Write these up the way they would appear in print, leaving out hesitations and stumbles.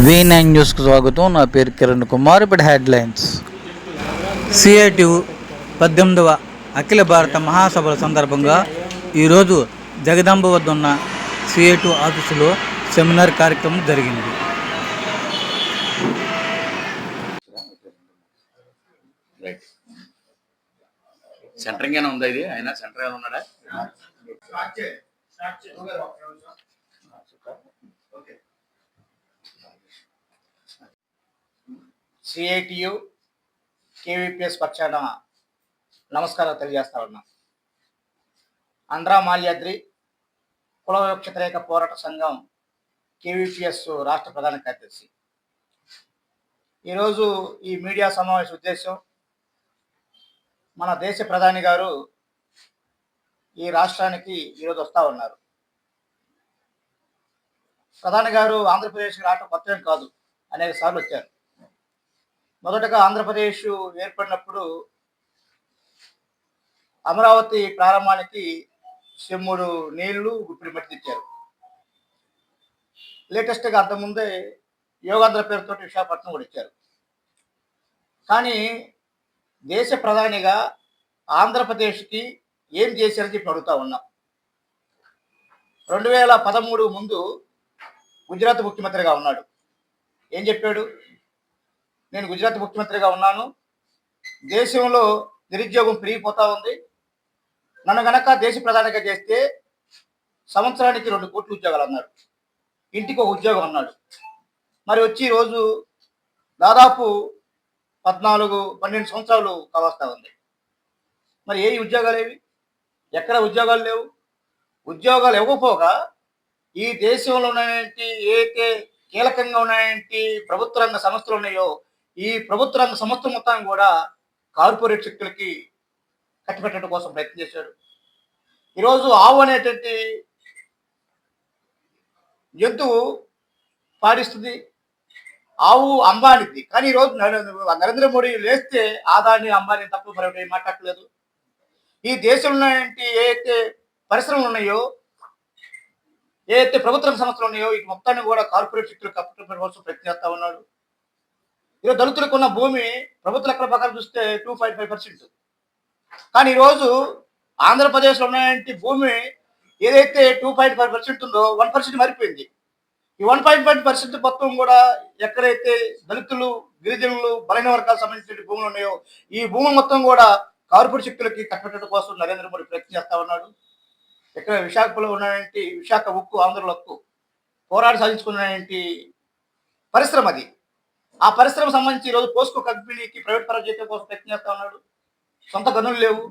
V9 న్యూస్కు స్వాగతం. నా పేరు కిరణ్ కుమార్. ఇప్పుడు హెడ్లైన్స్. సిఐటి 18వ అఖిల భారత మహాసభల సందర్భంగా ఈరోజు జగదాంబ వద్ద ఉన్న సిఐటి ఆఫీసులో సెమినార్ కార్యక్రమం జరిగింది. సెంటరింగ్ ఏమైనా ఉందా? ఇది ఆయన సెంటర్ ఏమైనా ఉన్నాడా? సిఐటియు కేవీపీఎస్ పక్షాన నమస్కారం తెలియజేస్తా ఉన్నా. ఆంధ్ర మాల్యాద్రి కుల వివక్ష వ్యతిరేక పోరాట సంఘం కేవీపీఎస్ రాష్ట్ర ప్రధాన కార్యదర్శి. ఈరోజు ఈ మీడియా సమావేశ ఉద్దేశం, మన దేశ ప్రధాని గారు ఈ రాష్ట్రానికి ఈరోజు వస్తూ ఉన్నారు. ప్రధాని గారు ఆంధ్రప్రదేశ్కి రావటం కొత్తేం కాదు, అనేక సార్లు వచ్చారు. మొదటగా ఆంధ్రప్రదేశ్ ఏర్పడినప్పుడు అమరావతి ప్రారంభానికి చెమ్ముడు నీళ్లు గుప్పిడి మట్టి తెచ్చారు. లేటెస్ట్గా అంతకుముందే యోగాంధ్ర పేరుతో విశాఖపట్నం కూడా ఇచ్చారు. కానీ దేశ ప్రధానిగా ఆంధ్రప్రదేశ్కి ఏం చేశారని చెప్పి అడుగుతా ఉన్నాం. 2013 ముందు గుజరాత్ ముఖ్యమంత్రిగా ఉన్నాడు. ఏం చెప్పాడు? నేను గుజరాత్ ముఖ్యమంత్రిగా ఉన్నాను, దేశంలో నిరుద్యోగం పెరిగిపోతూ ఉంది, నన్ను గనక దేశ ప్రధానిగా చేస్తే సంవత్సరానికి 2 కోట్ల ఉద్యోగాలు అన్నాడు, ఇంటికి ఒక ఉద్యోగం అన్నాడు. మరి వచ్చి ఈరోజు దాదాపు 14-12 సంవత్సరాలు కావస్తా ఉంది. మరి ఏ ఉద్యోగాలు ఏవి? ఎక్కడ ఉద్యోగాలు లేవు. ఉద్యోగాలు ఇవ్వకపోగా ఈ దేశంలో ఉన్నటువంటి ఏదైతే కీలకంగా ఉన్నటువంటి ప్రభుత్వ రంగ సంస్థలు ఉన్నాయో, ఈ ప్రభుత్వ రంగ సంస్థ మొత్తాన్ని కూడా కార్పొరేట్ శక్తులకి కట్టిపెట్టడం కోసం ప్రయత్నం చేశాడు. ఈరోజు ఆవు అనేటువంటి జంతువు పాటిస్తుంది, ఆవు అంబానిది. కానీ ఈరోజు నరేంద్ర మోడీ లేస్తే ఆదాని అంబానీ తప్ప మరొకటి మాట్లాడలేదు. ఈ దేశంలో ఉన్నటువంటి ఏదైతే పరిశ్రమలు ఉన్నాయో, ఏదైతే ప్రభుత్వ సంస్థలు ఉన్నాయో, ఈ మొత్తాన్ని కూడా కార్పొరేట్ శక్తులు కప్పడం కోసం ప్రయత్నం చేస్తా ఉన్నాడు. ఈరోజు దళితులకు ఉన్న భూమి ప్రభుత్వ లెక్కల ప్రకారం చూస్తే 2.5%. కానీ ఈరోజు ఆంధ్రప్రదేశ్లో ఉన్నటువంటి భూమి ఏదైతే 2.5% ఉందో 1% మారిపోయింది. ఈ 1.5% మొత్తం కూడా ఎక్కడైతే దళితులు, గిరిజనులు, బలైన వర్గాలకు సంబంధించిన భూములు ఉన్నాయో, ఈ భూములు మొత్తం కూడా కార్పొరేట్ శక్తులకి కట్టబెట్టడం కోసం నరేంద్ర మోడీ ప్రయత్నం చేస్తా ఉన్నాడు. ఇక్కడ విశాఖలో ఉన్నటువంటి విశాఖ ఉక్కు, ఆంధ్రుల హక్కు పోరాడి సాధించుకున్నటువంటి పరిశ్రమ అది. ఆ పరిశ్రమ సంబంధించి ఈరోజు పోస్కో కంపెనీకి ప్రైవేట్ పరం చేయడం కోసం ప్రయత్నం చేస్తా ఉన్నాడు. సొంత గనులు లేవు.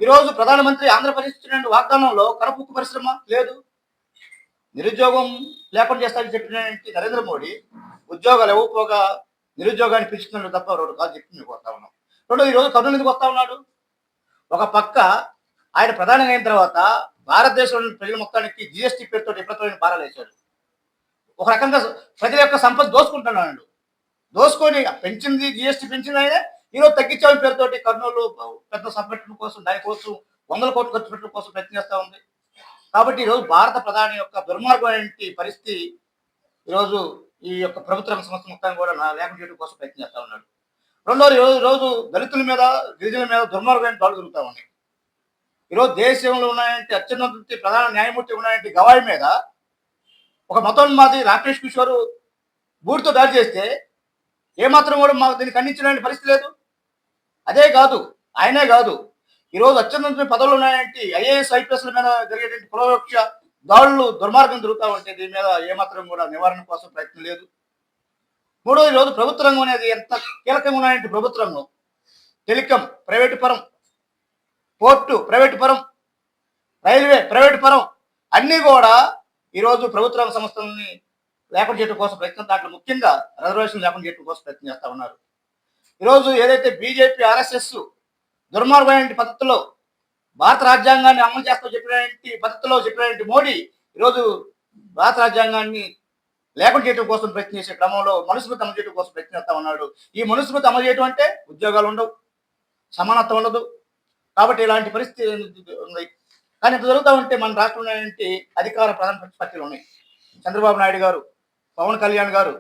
ఈరోజు ప్రధానమంత్రి ఆంధ్రప్రదేశ్ ఇచ్చినటువంటి వాగ్దానంలో కడప ఉక్కు పరిశ్రమ లేదు. నిరుద్యోగం లేకుండా చేస్తానని చెప్పినటువంటి నరేంద్ర మోడీ ఉద్యోగాలు ఇవ్వకపోగా నిరుద్యోగాన్ని పెంచుతున్నాడు తప్ప 2 కాదు చెప్పి మీకు వస్తా ఉన్నాం. ఈరోజు కర్నూలు ఎందుకు వస్తా ఉన్నాడు? ఒక పక్క ఆయన ప్రధానంగా అయిన తర్వాత భారతదేశంలోని ప్రజల మొత్తానికి జిఎస్టీ పేరుతో విపరీతమైన భారాలు వేశాడు. ఒక రకంగా ప్రజల యొక్క సంపద దోసుకుంటున్నాడు. దోసుకొని పెంచింది, జిఎస్టీ పెంచింది ఆయన. ఈరోజు తగ్గించాలని పేరుతోటి కర్నూలు పెద్ద సభ పెట్టడం కోసం, దానికోసం 100 కోట్లు ఖర్చు పెట్టడం కోసం ప్రయత్నం చేస్తూ ఉంది. కాబట్టి ఈరోజు భారత ప్రధాని యొక్క దుర్మార్గమైన పరిస్థితి ఈరోజు ఈ యొక్క ప్రభుత్వ రంగ సంస్థ మొత్తాన్ని కూడా లేకుండా చేయడం కోసం ప్రయత్నం చేస్తూ ఉన్నాడు. రెండోది, రోజు దళితుల మీద, గిరిజనుల మీద దుర్మార్గమైన దాడులు జరుగుతూ ఉన్నాయి. ఈరోజు దేశంలో ఉన్నటువంటి అత్యున్నత ప్రధాన న్యాయమూర్తి ఉన్నటువంటి గవాయి మీద ఒక మతోన్మాది రాకేష్ కిషోర్ బూడితో దాడి చేస్తే ఏమాత్రం కూడా మాకు దీన్ని ఖండించిన పరిస్థితి లేదు. అదే కాదు, ఆయనే కాదు, ఈరోజు అత్యున్నత పదవులు ఉన్నటువంటి ఐఏఎస్, ఐపీఎస్ల మీద జరిగేటువంటి కులవివక్ష దాడులు, దుర్మార్గం జరుగుతూ ఉంటే దీని మీద ఏమాత్రం కూడా నివారణ కోసం ప్రయత్నం లేదు. మూడోది, ఈరోజు ప్రభుత్వ రంగం అనేది ఎంత కీలకంగా ఉన్నటువంటి ప్రభుత్వ రంగం, టెలికాం ప్రైవేటు పరం, పోర్టు ప్రైవేటు పరం, రైల్వే ప్రైవేటు పరం, అన్నీ కూడా ఈరోజు ప్రభుత్వ రంగ సంస్థలని లేకుండా చేయడం కోసం ప్రయత్నం, దాంట్లో ముఖ్యంగా రిజర్వేషన్ లేకుండా చేయడం కోసం ప్రయత్నం చేస్తూ ఉన్నారు. ఈరోజు ఏదైతే బీజేపీ, ఆర్ఎస్ఎస్ దుర్మార్గమైన పద్ధతిలో భారత రాజ్యాంగాన్ని అమలు చేస్తూ చెప్పినటువంటి పద్ధతిలో చెప్పినటువంటి మోడీ ఈరోజు భారత రాజ్యాంగాన్ని లేకుండా చేయడం కోసం ప్రయత్నం చేసే క్రమంలో మనుస్మృతి అమలు చేయడం కోసం ప్రయత్నిస్తా ఉన్నాడు. ఈ మనుస్మృతి అమలు చేయడం అంటే ఉద్యోగాలు ఉండవు, సమానత్వం ఉండదు. కాబట్టి ఇలాంటి పరిస్థితి ఉంది. కానీ ఇంత జరుగుతూ ఉంటే మన రాష్ట్రంలో ఏంటి అధికార ప్రధాన ప్రతిపక్ష పార్టీలు ఉన్నాయి. చంద్రబాబు నాయుడు గారు, పవన్ కళ్యాణ్ గారు,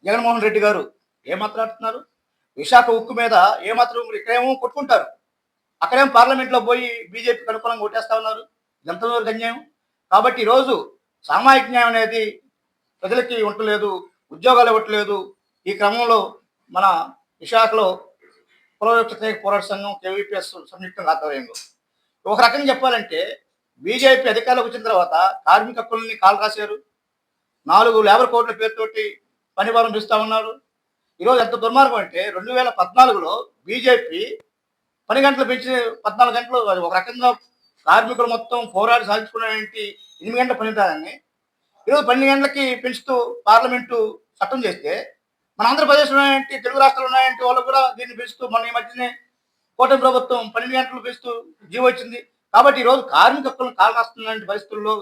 జగన్మోహన్ రెడ్డి గారు ఏం మాట్లాడుతున్నారు? విశాఖ ఉక్కు మీద ఏమాత్రం ఇక్కడేమో కొట్టుకుంటారు, అక్కడేమో పార్లమెంట్లో పోయి బీజేపీకి అనుకూలంగా ఓటేస్తా ఉన్నారు. ఎంతవరకు అన్యాయం. కాబట్టి ఈరోజు సామాజిక న్యాయం అనేది ప్రజలకి ఉండలేదు, ఉద్యోగాలు ఇవ్వట్లేదు. ఈ క్రమంలో మన విశాఖలో కుల వ్యతిరేక పోరాట సంఘం కేవీపీఎస్ సంయుక్తంగా ఆధ్వర్యంలో ఒక రకంగా చెప్పాలంటే బీజేపీ అధికారంలోకి వచ్చిన తర్వాత కార్మిక హక్కుల్ని కాలు రాశారు. 4 లేబర్ కోడ్ల పేరుతోటి పనివారం చూస్తూ ఉన్నారు. ఈరోజు ఎంత దుర్మార్గం అంటే 2014లో బీజేపీ 10 గంటలు పెంచి 14 గంటలు, ఒక రకంగా కార్మికులు మొత్తం పోరాడి సాధించుకునేటువంటి 8 గంటల పనిదాన్ని ఈరోజు 12 గంటలకి పెంచుతూ పార్లమెంటు చట్టం చేస్తే, మన ఆంధ్రప్రదేశ్లో ఉన్నాయంటే, తెలుగు రాష్ట్రాలు ఉన్నాయంటే వాళ్ళు కూడా దీన్ని పెంచుతూ మన ఈ మధ్యనే కూటమి ప్రభుత్వం 12 గంటలు పెంచుతూ జీవో వచ్చింది. కాబట్టి ఈరోజు కార్మిక హక్కులను కాలు రాస్తున్న పరిస్థితుల్లో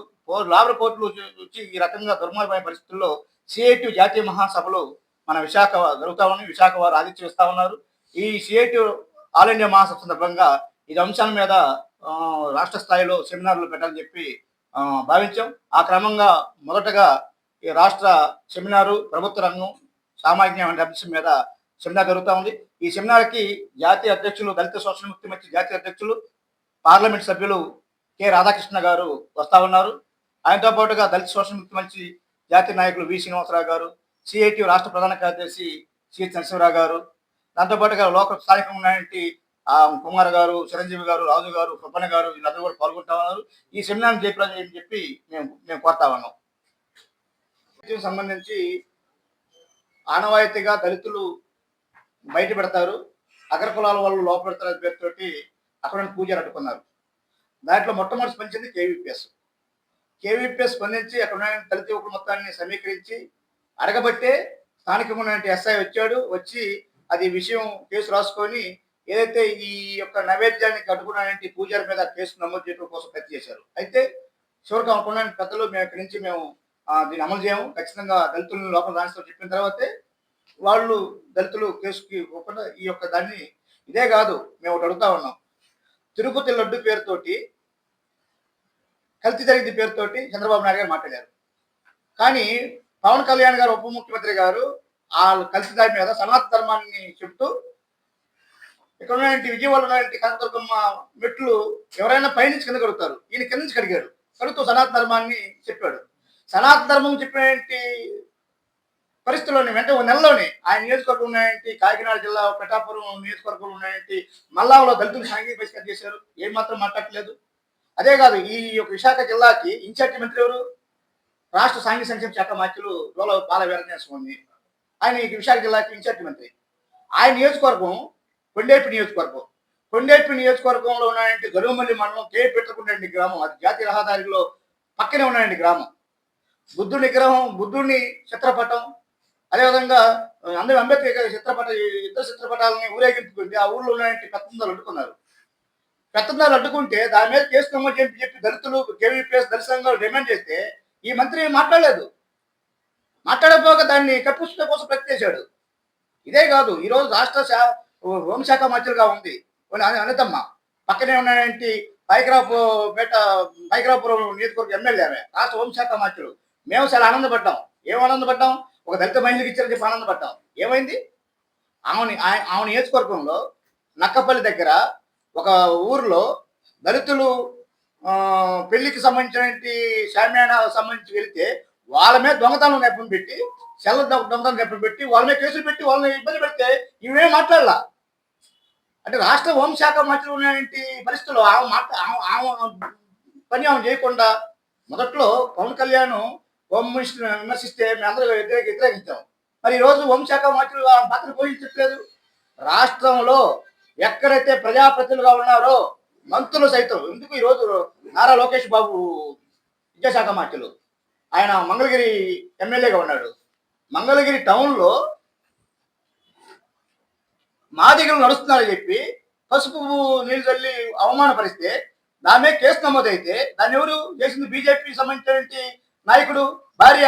లేబర్ కోర్టులు వచ్చి ఈ రకంగా దుర్మార్గమైన పరిస్థితుల్లో సిఐటి జాతీయ మహాసభలు మన విశాఖ జరుగుతా ఉన్నాయి. విశాఖ వారు ఆతిథ్యం ఇస్తా ఉన్నారు. ఈ సిఐటి ఆల్ ఇండియా మహాసభ సందర్భంగా ఈ అంశాల మీద రాష్ట్ర స్థాయిలో సెమినార్లు పెట్టాలని చెప్పి భావించాం. ఆ క్రమంగా మొదటగా ఈ రాష్ట్ర సెమినారు ప్రభుత్వ రంగం సామాజిక న్యాయం అనే అంశం మీద సెమినార్ జరుగుతూ ఉంది. ఈ సెమినార్కి జాతీయ అధ్యక్షులు, దళిత సోషల్ ముక్తి మంచి జాతీయ అధ్యక్షులు, పార్లమెంట్ సభ్యులు కె రాధాకృష్ణ గారు వస్తా ఉన్నారు. ఆయనతో పాటుగా దళిత సోషల్ ముక్తి మంచి జాతీయ నాయకులు వి శ్రీనివాసరావు గారు, సిఐటి రాష్ట్ర ప్రధాన కార్యదర్శి సి నరసింహరావు గారు, దాంతోపాటుగా లోకల్ స్థానికంగా ఉన్నటువంటి కుమార్ గారు, చిరంజీవి గారు, రాజు గారు, సుబ్బన్న గారు వీళ్ళందరూ కూడా పాల్గొంటా ఉన్నారు. ఈ సెమినార్ చేయాలని చెప్పి మేము కోరుతా ఉన్నాం. సంబంధించి ఆనవాయితీగా దళితులు బయట పెడతారు, అగ్ర కులాల వాళ్ళు లోపల పెడతారు పేరుతోటి అక్కడ పూజలు అడ్డుకున్నారు. దాంట్లో మొట్టమొదటి స్పందించింది కేవీపీఎస్. కేవీపీఎస్ స్పందించి అక్కడ ఉన్న దళిత యువకుల మొత్తాన్ని సమీకరించి అడగబట్టే స్థానికంగా ఉన్నటువంటి ఎస్ఐ వచ్చి అది విషయం కేసు రాసుకొని ఏదైతే ఈ యొక్క నైవేద్యానికి అడ్డుకున్నటువంటి పూజారి మీద కేసు నమోదు చేయడం కోసం ప్రయత్నం చేశారు. అయితే చివరికి అనుకున్న పెద్దలు మేము ఇక్కడి నుంచి దీన్ని అమలు చేయము, ఖచ్చితంగా దళితులను లోపల రాణిస్తామని చెప్పిన తర్వాతే వాళ్ళు దళితులు కేసుకి పోకుండా ఈ యొక్క దాన్ని ఇదే కాదు మేము ఒకటి అడుగుతా ఉన్నాం. తిరుపతి లడ్డు పేరుతోటి కల్తీ జరిగింది పేరుతోటి చంద్రబాబు నాయుడు గారు మాట్లాడారు. కానీ పవన్ కళ్యాణ్ గారు ఉప ముఖ్యమంత్రి గారు ఆ కల్తీ దాని మీద సనాతన ధర్మాన్ని చెప్తూ ఇక్కడ ఉన్నటువంటి విజయవాడలో ఉన్నటువంటి కనకదుర్గమ్మ మెట్లు ఎవరైనా పైనుంచి కింద కడుగుతారు, ఈయన కింద నుంచి కడిగాడు, కడుగుతూ సనాతన ధర్మాన్ని చెప్పాడు. సనాతన ధర్మం చెప్పినటువంటి పరిస్థితుల్లోనే వెంటనే 1 నెలలోనే ఆయన నియోజకవర్గం ఉన్నటువంటి కాకినాడ జిల్లా పిఠాపురం నియోజకవర్గంలో ఉన్నటువంటి మల్లావులో దళితులు సాంఘిక బహిష్కరణ చేశారు, ఏం మాత్రం మాట్లాడలేదు. అదే కాదు, ఈ యొక్క విశాఖ జిల్లాకి ఇన్ఛార్జి మంత్రి ఎవరు? రాష్ట్ర సాంఘిక సంక్షేమ శాఖ మంత్రులు రోల బాల వీరయ్య స్వామి, ఆయన విశాఖ జిల్లాకి ఇన్ఛార్జి మంత్రి. ఆయన నియోజకవర్గం కొండేపి నియోజకవర్గంలో ఉన్నటువంటి గరుమల్లి మండలం కే పెట్టకుండే గ్రామం, అది జాతీయ రహదారిలో పక్కనే ఉన్నటువంటి గ్రామం. బుద్ధుడి విగ్రహం, బుద్ధుడిని చిత్రపటం, అదేవిధంగా అందరూ అంబేద్కర్ ఇద్దరు చిత్రపటాలని ఊరేగింపుకుంటే ఆ ఊళ్ళో ఉన్నటువంటి పెత్తందాలు అడ్డుకున్నారు. పెత్తందాలు అడ్డుకుంటే దాని మీద కేసు నమోదు చెప్పి దళితులు కేవీపీఎస్ దళిత సంఘాలు డిమాండ్ చేస్తే ఈ మంత్రి మాట్లాడలేదు. మాట్లాడకపోగా దాన్ని కప్పించడం కోసం ప్రయత్నించాడు. ఇదే కాదు, ఈరోజు రాష్ట్ర హోంశాఖ మంత్రులుగా ఉంది అనితమ్మ, పక్కనే ఉన్నటువంటి పైకరాపురం నియోజకవర్గ ఎమ్మెల్యే, రాష్ట్ర హోంశాఖ మంత్రులు. మేము చాలా ఆనందపడ్డాం. ఏం ఆనందపడ్డాం? ఒక దళిత మహిళకి ఇచ్చారని చెప్పి ఆనందపడ్డాం. ఏమైంది? ఆమె నియోజకవర్గంలో నక్కపల్లి దగ్గర ఒక ఊర్లో దళితులు పెళ్లికి సంబంధించినటువంటి శామ్యాన సంబంధించి వెళితే వాళ్ళ మీద దొంగతనం నెప్పం పెట్టి, దొంగతనం నెప్పం పెట్టి వాళ్ళ మీద కేసులు పెట్టి వాళ్ళని ఇబ్బంది పెడితే ఇవేం మాట్లాడాల. అంటే రాష్ట్ర హోంశాఖ మంత్రి ఉన్నటువంటి పరిస్థితుల్లో ఆమె చేయకుండా మొదట్లో పవన్ కళ్యాణ్ హోమ్ మినిస్టర్ విమర్శిస్తే మేమందరూ వ్యతిరేకించాం. మరి ఈరోజు హోంశాఖ మంత్రులు ఆ పాత్ర పోషించట్లేదు. రాష్ట్రంలో ఎక్కడైతే ప్రజాప్రతినిధులుగా ఉన్నారో మంత్రులు సైతం, ఎందుకు ఈరోజు నారా లోకేష్ బాబు విద్యాశాఖ మంత్రులు, ఆయన మంగళగిరి ఎమ్మెల్యేగా ఉన్నాడు. మంగళగిరి టౌన్లో మాదిగలు నడుస్తున్నారని చెప్పి పసుపు నీళ్ళు చల్లి అవమానపరిస్తే దాని మీద కేసు నమోదైతే దాన్ని ఎవరు చేసింది? బీజేపీకి సంబంధించినటువంటి నాయకుడు భార్య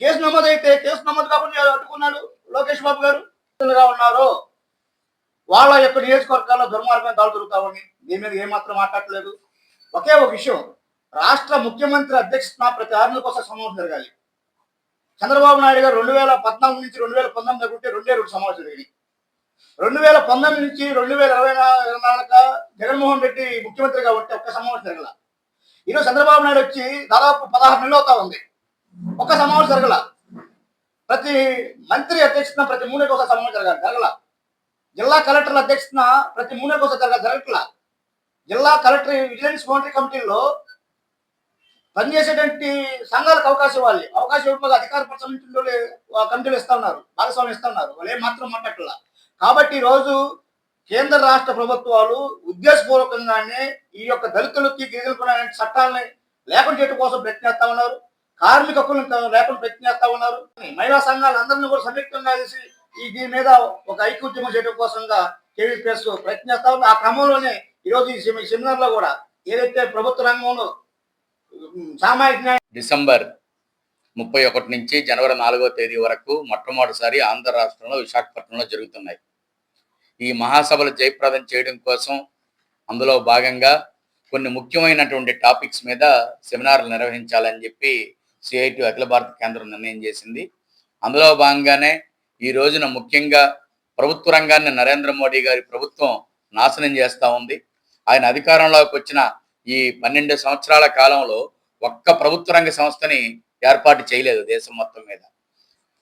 కేసు నమోదైతే కేసు నమోదు కాకుండా అడ్డుకున్నాడు లోకేష్ బాబు గారు. ఉన్నారు వాళ్ళ యొక్క నియోజకవర్గాల్లో దుర్మార్గం దాడులు జరుగుతామని దీని మీద ఏమాత్రం మాట్లాడలేదు. ఒకే ఒక విషయం, రాష్ట్ర ముఖ్యమంత్రి అధ్యక్షతన ప్రతి 6 నెలల కోసం సమావేశం జరగాలి. చంద్రబాబు నాయుడు గారు 2014 నుంచి 2019 అనుకుంటే 2 సమావేశాలు జరిగినాయి. 2019 నుంచి 2024 జగన్మోహన్ రెడ్డి ముఖ్యమంత్రిగా ఉంటే ఒక్క సమావేశం జరగల. ఈరోజు చంద్రబాబు నాయుడు వచ్చి దాదాపు 16 నెలలు అవుతా ఉంది, ఒక్క సమావేశం జరగల. ప్రతి మంత్రి అధ్యక్షతన ప్రతి 3 నెలలకు ఒకసారి సమావేశం జరగల. జిల్లా కలెక్టర్ల అధ్యక్షతన ప్రతి 3 నెలలకు ఒకసారి జరగట్లా. జిల్లా కలెక్టర్ విజిలెన్స్ మౌంటరీ కమిటీల్లో పనిచేసేటువంటి సంఘాలకు అవకాశం ఇవ్వాలి. అవకాశం ఇవ్వకపోతే అధికార పక్షంలో కమిటీలు ఇస్తా ఉన్నారు, భాగస్వామ్యం ఇస్తా ఉన్నారు. వాళ్ళు ఏమాత్రం మాట్లాడట్లా. కాబట్టి ఈరోజు కేంద్ర రాష్ట్ర ప్రభుత్వాలు ఉద్దేశపూర్వకంగానే ఈ యొక్క దళితులకి గిరిజనులకు చట్టాలని లేకుండా చేయడం కోసం ప్రయత్నిస్తా ఉన్నారు. కార్మిక హక్కులను లేకుండా ప్రయత్నిస్తా ఉన్నారు. మహిళా సంఘాలు అందరినీ కూడా సంయుక్తంగా చేసి దీని మీద ఒక ఐక్యోద్యమం చేయడం కోసంగా కేవీపీఎస్ ప్రయత్నిస్తా ఉంది. ఆ క్రమంలోనే ఈరోజు ఈ సెమినార్ లో కూడా ఏదైతే ప్రభుత్వ రంగంలో సామాజిక న్యాయం డిసెంబర్ 31 నుంచి జనవరి 4వ తేదీ వరకు మొట్టమొదటిసారి ఆంధ్ర రాష్ట్రంలో విశాఖపట్నంలో జరుగుతున్నాయి. ఈ మహాసభలు జయప్రదం చేయడం కోసం అందులో భాగంగా కొన్ని ముఖ్యమైనటువంటి టాపిక్స్ మీద సెమినార్లు నిర్వహించాలని చెప్పి సిఐటి అఖిల భారత కేంద్రం నిర్ణయం చేసింది. అందులో భాగంగానే ఈ రోజున ముఖ్యంగా ప్రభుత్వ రంగాన్ని నరేంద్ర మోడీ గారి ప్రభుత్వం నాశనం చేస్తూ ఉంది. ఆయన అధికారంలోకి వచ్చిన ఈ 12 సంవత్సరాల కాలంలో ఒక్క ప్రభుత్వ రంగ సంస్థని ఏర్పాటు చేయలేదు దేశం మొత్తం మీద.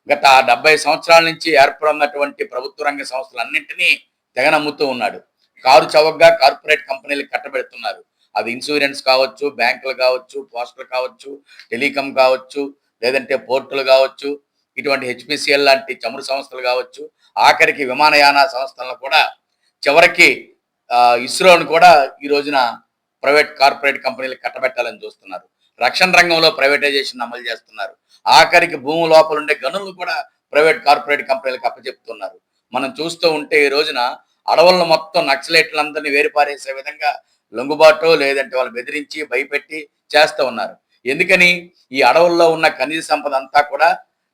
గత 70 సంవత్సరాల నుంచి ఏర్పడినటువంటి ప్రభుత్వ రంగ సంస్థలన్నింటినీ తెగనమ్ముతూ ఉన్నాడు. కారు చౌకగా కార్పొరేట్ కంపెనీలకు కట్టబెడుతున్నారు. అది ఇన్సూరెన్స్ కావచ్చు, బ్యాంకులు కావచ్చు, పోస్టల్ కావచ్చు, టెలికాం కావచ్చు, లేదంటే పోర్టులు కావచ్చు, ఇటువంటి హెచ్పిసిఎల్ లాంటి చమురు సంస్థలు కావచ్చు, ఆఖరికి విమానయాన సంస్థలను కూడా, చివరికి ఇస్రోను కూడా ఈ రోజున ప్రైవేట్ కార్పొరేట్ కంపెనీలకు కట్టబెట్టాలని చూస్తున్నారు. రక్షణ రంగంలో ప్రైవేటైజేషన్ అమలు చేస్తున్నారు. ఆఖరికి భూమి లోపల ఉండే గనులను కూడా ప్రైవేట్ కార్పొరేట్ కంపెనీలకు అప్పచెప్తున్నారు. మనం చూస్తూ ఉంటే ఈ రోజున అడవులను మొత్తం నక్సలైట్లందరినీ వేరుపారేసే విధంగా లొంగుబాటు లేదంటే వాళ్ళు బెదిరించి భయపెట్టి చేస్తూ ఉన్నారు. ఎందుకని? ఈ అడవుల్లో ఉన్న ఖనిజ సంపద అంతా కూడా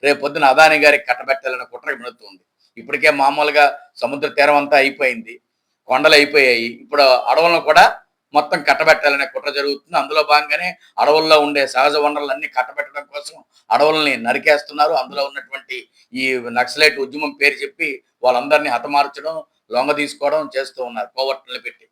రేపు పొద్దున అదాని గారికి కట్టబెట్టాలన్న కుట్ర విడుతుంది. ఇప్పటికే మామూలుగా సముద్ర తీరం అంతా అయిపోయింది, కొండలు అయిపోయాయి. ఇప్పుడు అడవులను కూడా మొత్తం కట్టబెట్టాలనే కుట్ర జరుగుతుంది. అందులో భాగంగానే అడవుల్లో ఉండే సహజ వనరులన్నీ కట్టబెట్టడం కోసం అడవుల్ని నరికేస్తున్నారు. అందులో ఉన్నటువంటి ఈ నక్సలైట్ ఉద్యమం పేరు చెప్పి వాళ్ళందరినీ హతమార్చడం, లొంగ తీసుకోవడం చేస్తూ ఉన్నారు కోవర్టులు పెట్టి.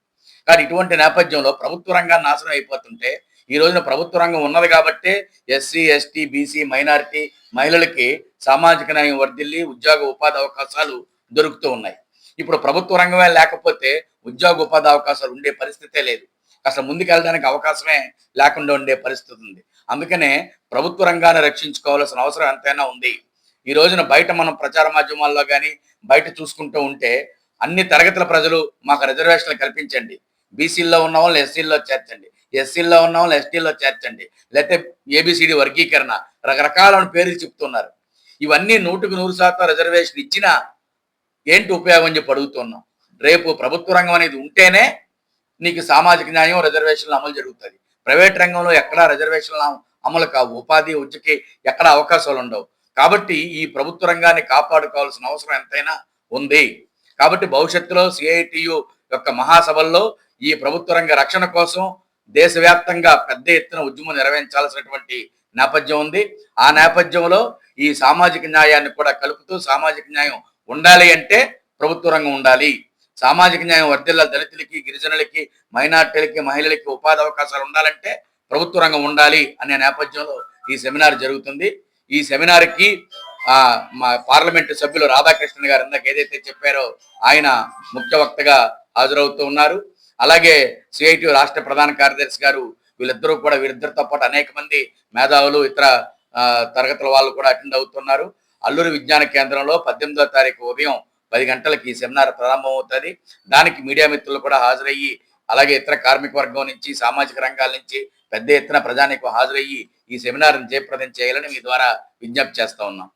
కానీ ఇటువంటి నేపథ్యంలో ప్రభుత్వ రంగాన్ని నాశనం అయిపోతుంటే ఈ రోజున ప్రభుత్వ రంగం ఉన్నది కాబట్టే ఎస్సీ, ఎస్టీ, బీసీ, మైనారిటీ మహిళలకి సామాజిక న్యాయం వర్ధిల్లి ఉద్యోగ ఉపాధి అవకాశాలు దొరుకుతూ ఉన్నాయి. ఇప్పుడు ప్రభుత్వ రంగమే లేకపోతే ఉద్యోగ ఉపాధి అవకాశాలు ఉండే పరిస్థితే లేదు. అసలు ముందుకెళ్ళడానికి అవకాశమే లేకుండా ఉండే పరిస్థితి ఉంది. అందుకనే ప్రభుత్వ రంగాన్ని రక్షించుకోవాల్సిన అవసరం ఎంతైనా ఉంది. ఈ రోజున బయట మనం ప్రచార మాధ్యమాల్లో కానీ బయట చూసుకుంటూ ఉంటే అన్ని తరగతుల ప్రజలు మాకు రిజర్వేషన్లు కల్పించండి, బీసీల్లో ఉన్న వాళ్ళని ఎస్సీల్లో చేర్చండి, ఎస్సీల్లో ఉన్న వాళ్ళని ఎస్టీల్లో చేర్చండి, లేకపోతే ఏబిసిడి వర్గీకరణ రకరకాల పేర్లు చెప్తున్నారు. ఇవన్నీ 100% రిజర్వేషన్ ఇచ్చినా ఏంటి ఉపయోగం అని చెప్పి అడుగుతున్నాం. రేపు ప్రభుత్వ రంగం అనేది ఉంటేనే నీకు సామాజిక న్యాయం, రిజర్వేషన్లు అమలు జరుగుతుంది. ప్రైవేట్ రంగంలో ఎక్కడా రిజర్వేషన్లు అమలు కావు, ఉపాధి ఉద్యకి ఎక్కడ అవకాశాలు ఉండవు. కాబట్టి ఈ ప్రభుత్వ రంగాన్ని కాపాడుకోవాల్సిన అవసరం ఎంతైనా ఉంది. కాబట్టి భవిష్యత్తులో సిఐటియు యొక్క మహాసభల్లో ఈ ప్రభుత్వ రంగ రక్షణ కోసం దేశవ్యాప్తంగా పెద్ద ఎత్తున ఉద్యమం నిర్వహించాల్సినటువంటి నేపథ్యం ఉంది. ఆ నేపథ్యంలో ఈ సామాజిక న్యాయాన్ని కూడా కలుపుతూ సామాజిక న్యాయం ఉండాలి అంటే ప్రభుత్వ రంగం ఉండాలి. సామాజిక న్యాయం వర్ధిల్ల దళితులకి, గిరిజనులకి, మైనార్టీలకి, మహిళలకి ఉపాధి అవకాశాలు ఉండాలంటే ప్రభుత్వ రంగం ఉండాలి అనే నేపథ్యంలో ఈ సెమినార్ జరుగుతుంది. ఈ సెమినార్కి మా పార్లమెంటు సభ్యులు రాధాకృష్ణన్ గారు ఇందాక ఏదైతే చెప్పారో ఆయన ముఖ్య వక్తగా హాజరవుతూ ఉన్నారు. అలాగే సిఐటి రాష్ట్ర ప్రధాన కార్యదర్శి గారు వీరిద్దరితో పాటు అనేక మంది మేధావులు, ఇతర తరగతుల వాళ్ళు కూడా అటెండ్ అవుతున్నారు. అల్లూరి విజ్ఞాన కేంద్రంలో 18వ తారీఖు ఉదయం 10 గంటలకి ఈ సెమినార్ ప్రారంభమవుతుంది. దానికి మీడియా మిత్రులు కూడా హాజరయ్యి, అలాగే ఇతర కార్మిక వర్గం నుంచి, సామాజిక రంగాల నుంచి పెద్ద ఎత్తున ప్రజానికి హాజరయ్యి ఈ సెమినార్ని జయప్రదం చేయాలని మీ ద్వారా విజ్ఞప్తి చేస్తా ఉన్నాం.